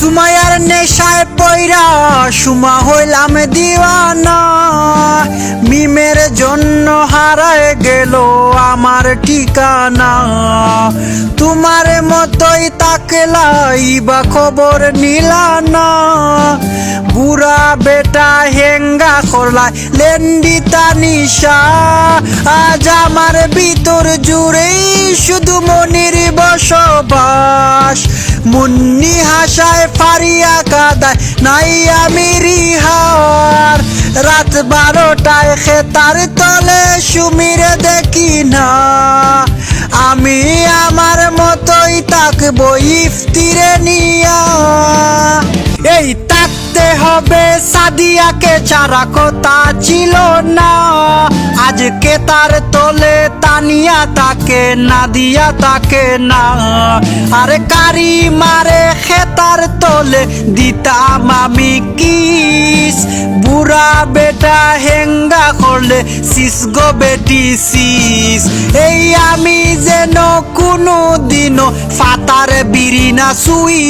সুমায়ার নেশায় পয়রা সুমা হইলাম দিওয়ানা, মিমের জন্য হারায় গেল আমার ঠিকানা। তোমার মতোই তাকলাই বা খবর নিলানা, বুড়া বেটা হেঙ্গা করলাই লেন্ডিতা নিশা। আজ আমার ভিতর জুড়েই শুধু মনির বসবাস, মুন্নি হাসায় ফারিয়া কাদায় নাই আমি রিহার। রাত 12টায় খেতার তলে সুমিরে দেখি না, আমি আমার মতোই তাকবো ইফতিরে নিয়া। এই তাকতে হবে সাদিয়াকে ছাড়া কথা ছিল না, আজকে তার তলে তানিয়া তাকে নাদিয়া তাকে না। আরে কারি মারে খেতার তলে দিতাম আমি কিস, বুড়া বেটা হেঙ্গা করলে সিস গো বেটি সিস। এই আমি যেন কোনো দিনও ফাতার বিড়ি না সুই,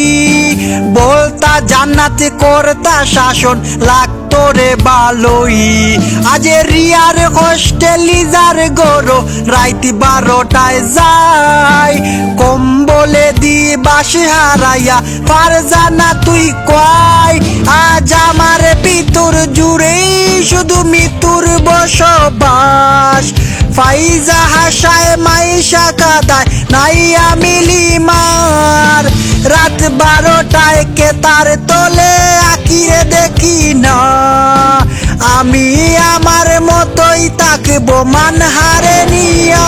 বলতা জান্নাতে করতা শাসন লাগতো রে ভালোই। আজ রিয়ার হোস্টেলিজার গরো রাইত 12টায় যাই, কম্বলে দি বাসে হারাইয়া ফারজানা তুই কয়। আজ আমার ভিতর জুড়েই শুধু মৃত্যুর বসবাস, ফাইজা হাসায় মাইশা কাদায় নাই আমি লিমার। রাত 12টায় কেতার তলে আকিরে দেখি না, আমি আমার মতোই তাকবো মানহারে নিয়া।